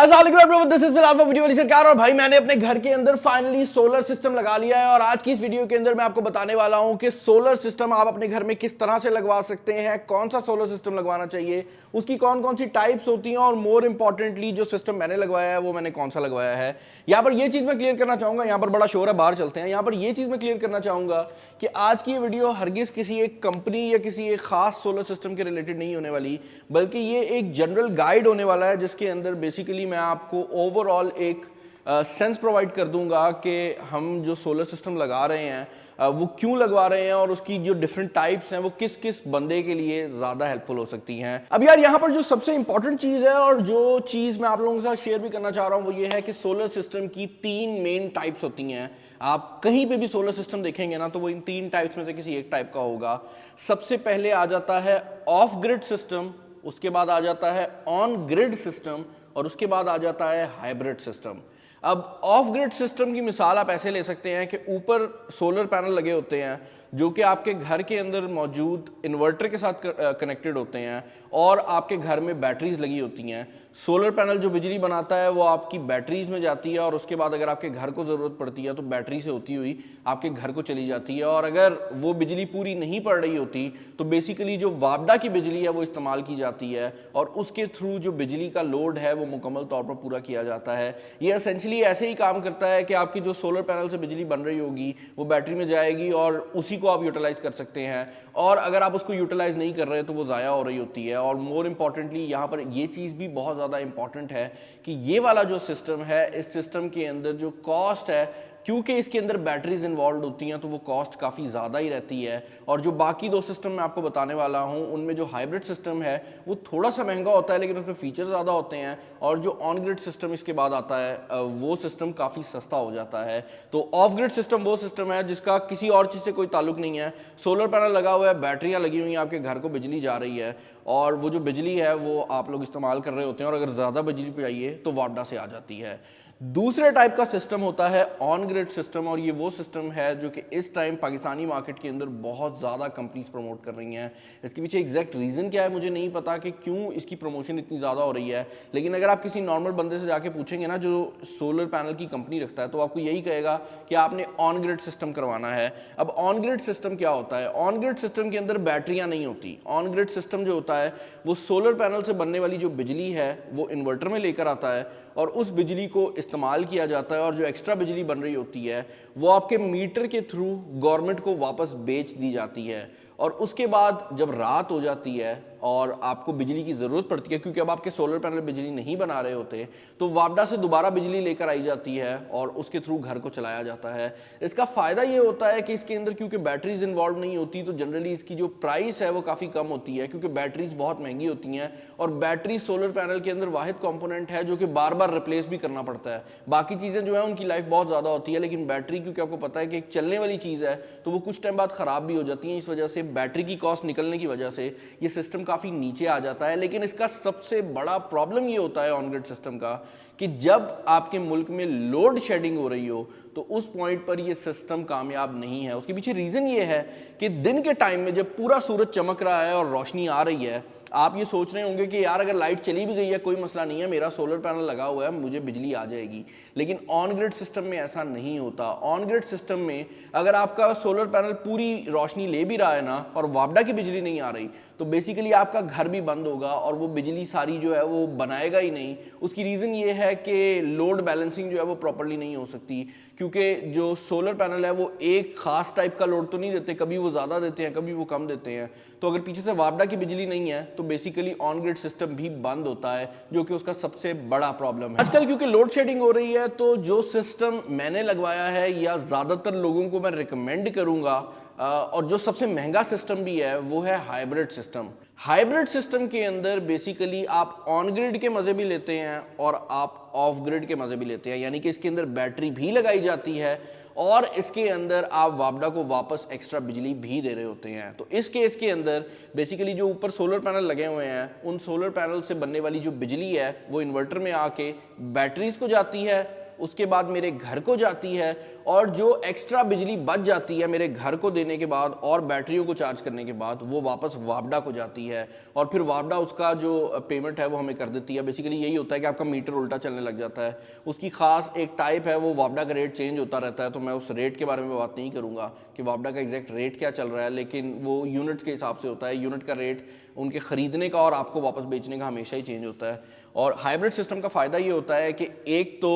सरकार और भाई मैंने अपने घर के अंदर फाइनली सोलर सिस्टम लगा लिया है और आज की इस वीडियो के अंदर मैं आपको बताने वाला हूं कि सोलर सिस्टम आप अपने घर में किस तरह से लगवा सकते हैं, कौन सा सोलर सिस्टम लगवाना चाहिए, उसकी कौन कौन सी टाइप्स होती हैं और मोर इंपॉर्टेंटली जो सिस्टम मैंने लगवाया है वो मैंने कौन सा लगवाया है। यहां पर यह चीज मैं क्लियर करना चाहूंगा, यहां पर बड़ा शोर है, बाहर चलते हैं। यहां पर यह चीज मैं क्लियर करना चाहूंगा कि आज की ये वीडियो हरगिज किसी एक कंपनी या किसी एक खास सोलर सिस्टम के रिलेटेड नहीं होने वाली, बल्कि ये एक जनरल गाइड होने वाला है जिसके अंदर बेसिकली मैं आपको ओवरऑल एक सेंस प्रोवाइड कर दूंगा कि हम जो सोलर सिस्टम लगा रहे हैं वो क्यों लगवा रहे हैं और उसकी जो डिफरेंट टाइप्स हैं वो किस किस बंदे के लिए ज़्यादा हेल्पफुल हो सकती हैं। अब यार यहाँ पर जो सबसे इंपॉर्टेंट चीज़ है और जो चीज़ मैं आप लोगों के साथ शेयर भी करना चाह रहा हूँ वो ये है कि सोलर सिस्टम की 3 मेन टाइप्स होती हैं। आप कहीं पे भी सोलर सिस्टम देखेंगे ना तो वो इन 3 टाइप्स में से किसी एक टाइप का होगा। सबसे पहले आ जाता है ऑफ ग्रिड सिस्टम, उसके बाद आ जाता है ऑन ग्रिड सिस्टम और उसके बाद आ जाता है हाइब्रिड सिस्टम। अब ऑफ ग्रिड सिस्टम की मिसाल आप ऐसे ले सकते हैं कि ऊपर सोलर पैनल लगे होते हैं जो कि आपके घर के अंदर मौजूद इन्वर्टर के साथ कनेक्टेड होते हैं और आपके घर में बैटरीज लगी होती हैं। सोलर पैनल जो बिजली बनाता है वो आपकी बैटरीज में जाती है और उसके बाद अगर आपके घर को ज़रूरत पड़ती है तो बैटरी से होती हुई आपके घर को चली जाती है। और अगर वो बिजली पूरी नहीं पड़ रही होती तो बेसिकली जो वापडा की बिजली है वो इस्तेमाल की जाती है और उसके थ्रू जो बिजली का लोड है वो मुकम्मल तौर पर पूरा किया जाता है। ये एसेंशली ऐसे ही काम करता है कि आपकी जो सोलर पैनल से बिजली बन रही होगी वो बैटरी में जाएगी और उसी को आप यूटिलाइज कर सकते हैं और अगर आप उसको यूटिलाइज नहीं कर रहे तो वो ज़ाया हो रही होती है। और मोर इंपॉर्टेंटली यहाँ पर ये चीज़ भी बहुत ज़्यादा इंपॉर्टेंट है कि ये वाला जो सिस्टम है इस सिस्टम के अंदर जो कॉस्ट है, क्योंकि इसके अंदर बैटरीज इन्वॉल्व होती हैं तो वो कॉस्ट काफ़ी ज़्यादा ही रहती है। और जो बाकी 2 सिस्टम मैं आपको बताने वाला हूँ उनमें जो हाइब्रिड सिस्टम है वो थोड़ा सा महंगा होता है लेकिन उसमें फीचर ज़्यादा होते हैं और जो ऑन ग्रिड सिस्टम इसके बाद आता है वो सिस्टम काफ़ी सस्ता हो जाता है। तो ऑफ ग्रिड सिस्टम वो सिस्टम है जिसका किसी और चीज़ से कोई ताल्लुक नहीं है। सोलर पैनल लगा हुआ है, बैटरियाँ लगी हुई हैं, आपके घर को बिजली जा रही है और वो जो बिजली है वो आप लोग इस्तेमाल कर रहे होते हैं और अगर ज़्यादा बिजली चाहिए तो वापडा से आ जाती है। दूसरे टाइप का सिस्टम होता है ऑन ग्रिड सिस्टम और ये वो सिस्टम है जो कि इस टाइम पाकिस्तानी मार्केट के अंदर बहुत ज़्यादा कंपनीज प्रमोट कर रही हैं। इसके पीछे एग्जैक्ट रीज़न क्या है मुझे नहीं पता कि क्यों इसकी प्रमोशन इतनी ज़्यादा हो रही है, लेकिन अगर आप किसी नॉर्मल बंदे से जाके पूछेंगे ना जो सोलर पैनल की कंपनी रखता है तो आपको यही कहेगा कि आपने ऑन ग्रिड सिस्टम करवाना है। अब ऑन ग्रिड सिस्टम क्या होता है? ऑन ग्रिड सिस्टम के अंदर बैटरियाँ नहीं होती। ऑन ग्रिड सिस्टम जो होता है वो सोलर पैनल से बनने वाली जो बिजली है वो इन्वर्टर में लेकर आता है और उस बिजली को इस्तेमाल किया जाता है और जो एक्स्ट्रा बिजली बन रही होती है वो आपके मीटर के थ्रू गवर्नमेंट को वापस बेच दी जाती है। और उसके बाद जब रात हो जाती है और आपको बिजली की ज़रूरत पड़ती है क्योंकि अब आपके सोलर पैनल बिजली नहीं बना रहे होते तो वापडा से दोबारा बिजली लेकर आई जाती है और उसके थ्रू घर को चलाया जाता है। इसका फ़ायदा ये होता है कि इसके अंदर क्योंकि बैटरीज इन्वॉल्व नहीं होती तो जनरली इसकी जो प्राइस है वो काफ़ी कम होती है क्योंकि बैटरीज बहुत महंगी होती हैं और बैटरी सोलर पैनल के अंदर वाहिद कॉम्पोनेंट है जो कि बार बार रिप्लेस भी करना पड़ता है। बाकी चीज़ें जो है उनकी लाइफ बहुत ज़्यादा होती है लेकिन बैटरी क्योंकि आपको पता है कि एक चलने वाली चीज़ है तो वो कुछ टाइम बाद ख़राब भी हो जाती है। इस वजह से बैटरी की कॉस्ट निकलने की वजह से ये सिस्टम काफ़ी नीचे आ जाता है। लेकिन इसका सबसे बड़ा प्रॉब्लम ये होता है ऑन ग्रिड सिस्टम का कि जब आपके मुल्क में लोड शेडिंग हो रही हो तो उस पॉइंट पर ये सिस्टम कामयाब नहीं है। उसके पीछे रीज़न ये है कि दिन के टाइम में जब पूरा सूरज चमक रहा है और रोशनी आ रही है आप ये सोच रहे होंगे कि यार अगर लाइट चली भी गई है कोई मसला नहीं है, मेरा सोलर पैनल लगा हुआ है, मुझे बिजली आ जाएगी। लेकिन ऑन ग्रिड सिस्टम में ऐसा नहीं होता। ऑन ग्रिड सिस्टम में अगर आपका सोलर पैनल पूरी रोशनी ले भी रहा है ना और वापडा की बिजली नहीं आ रही तो बेसिकली आपका घर भी बंद होगा और वो बिजली सारी जो है वो बनाएगा ही नहीं। उसकी रीज़न ये है कि लोड बैलेंसिंग जो है वो प्रॉपर्ली नहीं हो सकती क्योंकि जो सोलर पैनल है वो एक खास टाइप का लोड तो नहीं देते, कभी वो ज़्यादा देते हैं कभी वो कम देते हैं। तो अगर पीछे से वापडा की बिजली नहीं है तो बेसिकली ऑन ग्रिड सिस्टम भी बंद होता है जो कि उसका सबसे बड़ा प्रॉब्लम है। आजकल क्योंकि लोड शेडिंग हो रही है तो जो सिस्टम मैंने लगवाया है या ज़्यादातर लोगों को मैं रिकमेंड करूँगा और जो सबसे महंगा सिस्टम भी है वो है हाइब्रिड सिस्टम। हाइब्रिड सिस्टम के अंदर बेसिकली आप ऑन ग्रिड के मज़े भी लेते हैं और आप ऑफ ग्रिड के मज़े भी लेते हैं, यानी कि इसके अंदर बैटरी भी लगाई जाती है और इसके अंदर आप वापडा को वापस एक्स्ट्रा बिजली भी दे रहे होते हैं। तो इस केस के अंदर बेसिकली जो ऊपर सोलर पैनल लगे हुए हैं उन सोलर पैनल से बनने वाली जो बिजली है वो इन्वर्टर में आके बैटरीज को जाती है, उसके बाद मेरे घर को जाती है, और जो एक्स्ट्रा बिजली बच जाती है मेरे घर को देने के बाद और बैटरियों को चार्ज करने के बाद, वो वापस वापडा को जाती है, और फिर वापडा उसका जो पेमेंट है वो हमें कर देती है। बेसिकली यही होता है कि आपका मीटर उल्टा चलने लग जाता है। उसकी खास एक टाइप है, वो वापडा का रेट चेंज होता रहता है, तो मैं उस रेट के बारे में बात नहीं करूंगा कि वापडा का एग्जैक्ट रेट क्या चल रहा है, लेकिन वो यूनिट्स के हिसाब से होता है। यूनिट का रेट उनके खरीदने का और आपको वापस बेचने का हमेशा ही चेंज होता है। और हाइब्रिड सिस्टम का फायदा ये होता है कि एक तो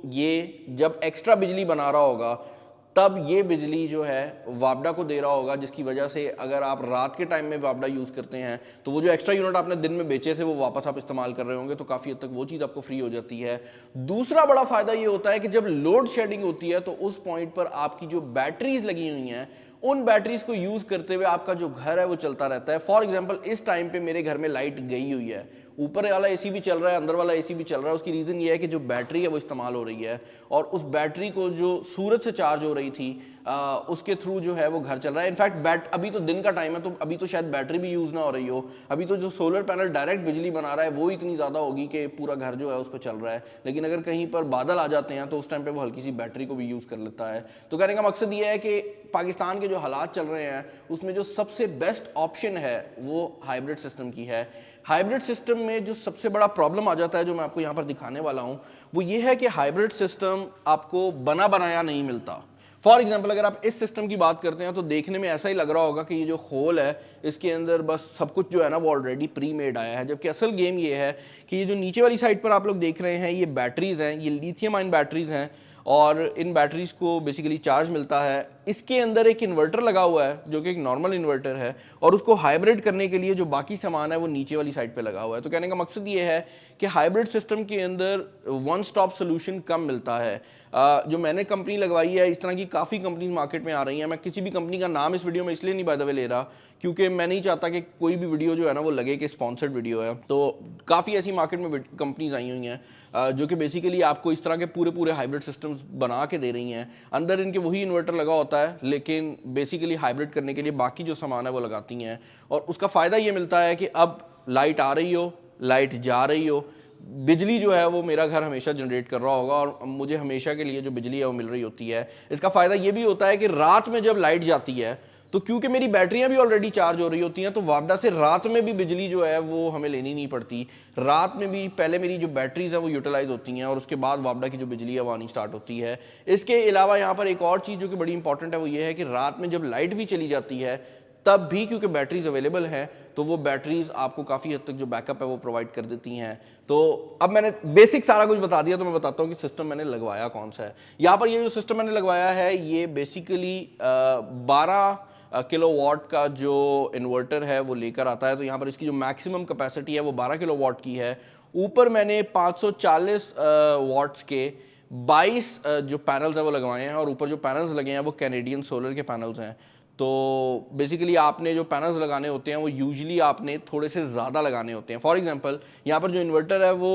ये जब एक्स्ट्रा बिजली बना रहा होगा तब ये बिजली जो है वापडा को दे रहा होगा, जिसकी वजह से अगर आप रात के टाइम में वापडा यूज़ करते हैं तो वो जो एक्स्ट्रा यूनिट आपने दिन में बेचे थे वो वापस आप इस्तेमाल कर रहे होंगे, तो काफ़ी हद तक वो चीज़ आपको फ्री हो जाती है। दूसरा बड़ा फायदा ये होता है कि जब लोड शेडिंग होती है तो उस पॉइंट पर आपकी जो बैटरीज लगी हुई हैं उन बैटरीज को यूज करते हुए आपका जो घर है वो चलता रहता है। फॉर एग्जांपल इस टाइम पे मेरे घर में लाइट गई हुई है, ऊपर वाला एसी भी चल रहा है, अंदर वाला एसी भी चल रहा है। उसकी रीजन ये है कि जो बैटरी है वो इस्तेमाल हो रही है, और उस बैटरी को जो सूरज से चार्ज हो रही थी उसके थ्रू जो है वो घर चल रहा है। इनफैक्ट अभी तो दिन का टाइम है, तो अभी तो शायद बैटरी भी यूज ना हो रही हो, अभी तो जो सोलर पैनल डायरेक्ट बिजली बना रहा है वो इतनी ज्यादा होगी कि पूरा घर जो है उस पर चल रहा है। लेकिन अगर कहीं पर बादल आ जाते हैं तो उस टाइम पे वो हल्की सी बैटरी को भी यूज कर लेता है। तो कहने का मकसद ये है कि पाकिस्तान के जो हालात चल रहे हैं उसमें जो सबसे बेस्ट ऑप्शन है वो हाइब्रिड सिस्टम की है। हाइब्रिड सिस्टम में जो सबसे बड़ा प्रॉब्लम आ जाता है, जो मैं आपको यहाँ पर दिखाने वाला हूँ, वो ये है कि हाइब्रिड सिस्टम आपको बना बनाया नहीं मिलता। फॉर एग्जाम्पल अगर आप इस सिस्टम की बात करते हैं तो देखने में ऐसा ही लग रहा होगा कि ये जो होल है इसके अंदर बस सब कुछ जो है ना वो ऑलरेडी प्री मेड आया है, जबकि असल गेम ये है कि ये जो नीचे वाली साइड पर आप लोग देख रहे हैं ये बैटरीज हैं, ये लिथियम आयन बैटरीज हैं, और इन बैटरीज को बेसिकली चार्ज मिलता है। इसके अंदर एक इन्वर्टर लगा हुआ है जो कि एक नॉर्मल इन्वर्टर है, और उसको हाइब्रिड करने के लिए जो बाकी सामान है वो नीचे वाली साइड पे लगा हुआ है। तो कहने का मकसद ये है कि हाइब्रिड सिस्टम के अंदर वन स्टॉप सोल्यूशन कम मिलता है। जो मैंने कंपनी लगवाई है, इस तरह की काफ़ी कंपनीज मार्केट में आ रही हैं। मैं किसी भी कंपनी का नाम इस वीडियो में इसलिए नहीं बाय द वे ले रहा क्योंकि मैं नहीं चाहता कि कोई भी वीडियो जो है ना वो लगे कि स्पॉन्सर्ड वीडियो है। तो काफ़ी ऐसी मार्केट में कंपनीज आई हुई हैं जो कि बेसिकली आपको इस तरह के पूरे पूरे हाइब्रिड सिस्टम्स बना के दे रही हैं। अंदर इनके वही इन्वर्टर लगा होता है, लेकिन बेसिकली हाइब्रिड करने के लिए बाकी जो सामान है वो लगाती हैं, और उसका फ़ायदा ये मिलता है कि अब लाइट आ रही हो, लाइट जा रही हो, बिजली जो है वो मेरा घर हमेशा जनरेट कर रहा होगा और मुझे हमेशा के लिए जो बिजली है वो मिल रही होती है। इसका फ़ायदा ये भी होता है कि रात में जब लाइट जाती है तो क्योंकि मेरी बैटरियां भी ऑलरेडी चार्ज हो रही होती हैं, तो वापडा से रात में भी बिजली जो है वो हमें लेनी नहीं पड़ती। रात में भी पहले मेरी जो बैटरीज हैं वो यूटिलाइज होती हैं, और उसके बाद वापडा की जो बिजली है वो आनी स्टार्ट होती है। इसके अलावा यहाँ पर एक और चीज़ जो कि बड़ी इंपॉर्टेंट है वो ये है कि रात में जब लाइट भी चली जाती है तब भी क्योंकि बैटरीज अवेलेबल हैं तो वो बैटरीज आपको काफ़ी हद तक जो बैकअप है वो प्रोवाइड कर देती हैं। तो अब मैंने बेसिक सारा कुछ बता दिया, तो मैं बताता हूँ कि सिस्टम मैंने लगवाया कौन सा है। यहाँ पर ये जो सिस्टम मैंने लगवाया है ये बेसिकली 12 किलोवाट का जो इन्वर्टर है वो लेकर आता है। तो यहाँ पर इसकी जो मैक्सिमम कैपेसिटी है वो 12 किलोवाट की है। ऊपर मैंने 540 वाट्स के 22 जो पैनल्स हैं वो लगवाए हैं, और ऊपर जो पैनल्स लगे हैं वो कैनेडियन सोलर के पैनल्स हैं। तो बेसिकली आपने जो पैनल्स लगाने होते हैं वो यूजुअली आपने थोड़े से ज़्यादा लगाने होते हैं। फॉर एग्जांपल यहाँ पर जो इन्वर्टर है वो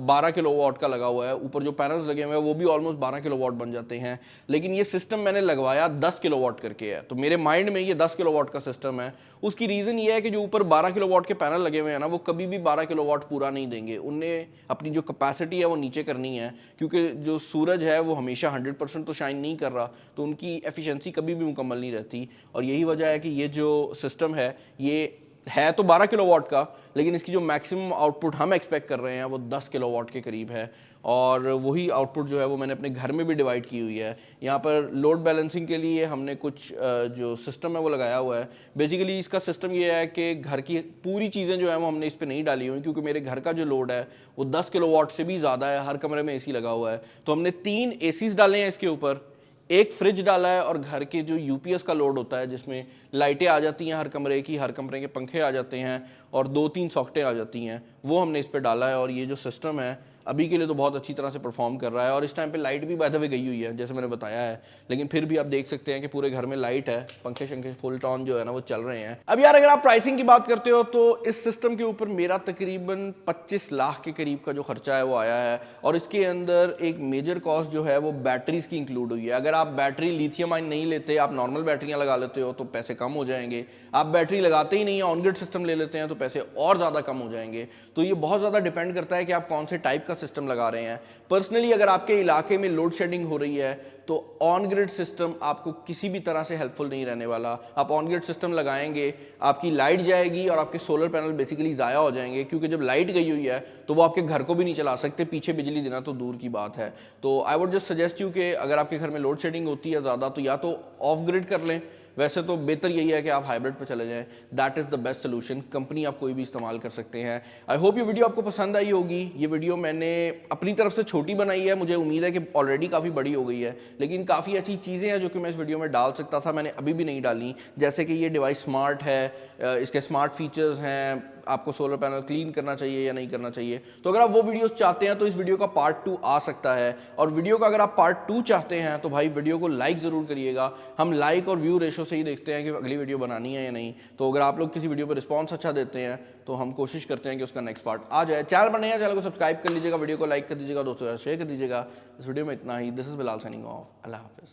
12 किलोवाट का लगा हुआ है, ऊपर जो पैनल्स लगे हुए हैं वो भी ऑलमोस्ट 12 किलोवाट बन जाते हैं, लेकिन ये सिस्टम मैंने लगवाया 10 किलोवाट करके है। तो मेरे माइंड में ये 10 किलोवाट का सिस्टम है। उसकी रीज़न ये है कि जो ऊपर 12 किलोवाट के पैनल लगे हुए हैं ना वो कभी भी 12 किलोवाट पूरा नहीं देंगे, उन्हें अपनी जो कैपेसिटी है वो नीचे करनी है, क्योंकि जो सूरज है वो हमेशा 100% तो शाइन नहीं कर रहा, तो उनकी एफिशिएंसी कभी भी मुकम्मल नहीं रहती। और यही वजह है कि ये जो सिस्टम है ये है तो 12 किलोवाट का, लेकिन इसकी जो मैक्सिमम आउटपुट हम एक्सपेक्ट कर रहे हैं वो 10 किलोवाट के करीब है, और वही आउटपुट जो है वो मैंने अपने घर में भी डिवाइड की हुई है। यहाँ पर लोड बैलेंसिंग के लिए हमने कुछ जो सिस्टम है वो लगाया हुआ है। बेसिकली इसका सिस्टम ये है कि घर की पूरी चीज़ें जो है वो हमने इस पर नहीं डाली हुई, क्योंकि मेरे घर का जो लोड है वो 10 किलोवाट से भी ज़्यादा है, हर कमरे में एसी लगा हुआ है। तो हमने 3 एसीज डाले हैं इसके ऊपर, एक फ्रिज डाला है, और घर के जो यूपीएस का लोड होता है जिसमें लाइटें आ जाती हैं हर कमरे की, हर कमरे के पंखे आ जाते हैं, और 2-3 सॉकेटें आ जाती हैं, वो हमने इस पर डाला है। और ये जो सिस्टम है अभी के लिए तो बहुत अच्छी तरह से परफॉर्म कर रहा है। और इस टाइम पे लाइट भी बाय द वे गई हुई है जैसे मैंने बताया है, लेकिन फिर भी आप देख सकते हैं कि पूरे घर में लाइट है, पंखे शंखे फुल टॉन जो है ना वो चल रहे हैं। अब यार अगर आप प्राइसिंग की बात करते हो तो इस सिस्टम के ऊपर मेरा तकरीबन 25 लाख के करीब का जो खर्चा है वो आया है, और इसके अंदर एक मेजर कॉस्ट जो है वो बैटरीज की इंक्लूड हुई है। अगर आप बैटरी लिथियम आयन नहीं लेते, आप नॉर्मल बैटरियां लगा लेते हो तो पैसे कम हो जाएंगे। आप बैटरी लगाते ही नहीं है, ऑन ग्रिड सिस्टम ले लेते हैं तो पैसे और ज़्यादा कम हो जाएंगे। तो ये बहुत ज़्यादा डिपेंड करता है कि आप कौन से टाइप का सिस्टम लगा रहे हैं। पर्सनली अगर आपके इलाके में लोड शेडिंग हो रही है तो ऑन ग्रिड सिस्टम आपको किसी भी तरह से हेल्पफुल नहीं रहने वाला। आप ऑन ग्रिड सिस्टम लगाएंगे, आपकी लाइट जाएगी और आपके सोलर पैनल बेसिकली ज़ाया हो जाएंगे, क्योंकि जब लाइट गई हुई है तो वो आपके घर को भी नहीं चला सकते, पीछे बिजली देना तो दूर की बात है। तो I would just suggest you कि अगर आपके घर में लोड शेडिंग होती है ज़्यादा तो या तो ऑफ ग्रिड कर लें, वैसे तो बेहतर यही है कि आप हाइब्रिड पे चले जाएं। That is the best solution. Company आप कोई भी इस्तेमाल कर सकते हैं। आई होप ये वीडियो आपको पसंद आई होगी। ये वीडियो मैंने अपनी तरफ से छोटी बनाई है, मुझे उम्मीद है कि ऑलरेडी काफ़ी बड़ी हो गई है, लेकिन काफ़ी ऐसी चीज़ें हैं जो कि मैं इस वीडियो में डाल सकता था, मैंने अभी भी नहीं डाली। जैसे कि ये डिवाइस स्मार्ट है, इसके स्मार्ट फीचर्स हैं, आपको सोलर पैनल क्लीन करना चाहिए या नहीं करना चाहिए। तो अगर आप वो वीडियोस चाहते हैं तो इस वीडियो का पार्ट 2 आ सकता है। और वीडियो का अगर आप पार्ट 2 चाहते हैं तो भाई वीडियो को लाइक ज़रूर करिएगा। हम लाइक और व्यू रेशो से ही देखते हैं कि अगली वीडियो बनानी है या नहीं। तो अगर आप लोग किसी वीडियो पर रिस्पॉन्स अच्छा देते हैं तो हम कोशिश करते हैं कि उसका नेक्स्ट पार्ट आ जाए। चैनल पर नए हैं, चैनल को सब्सक्राइब कर लीजिएगा, वीडियो को लाइक कर दीजिएगा, दोस्तों शेयर कर दीजिएगा। इस वीडियो में इतना ही। This is Bilal signing off. अल्लाह हाफिज़।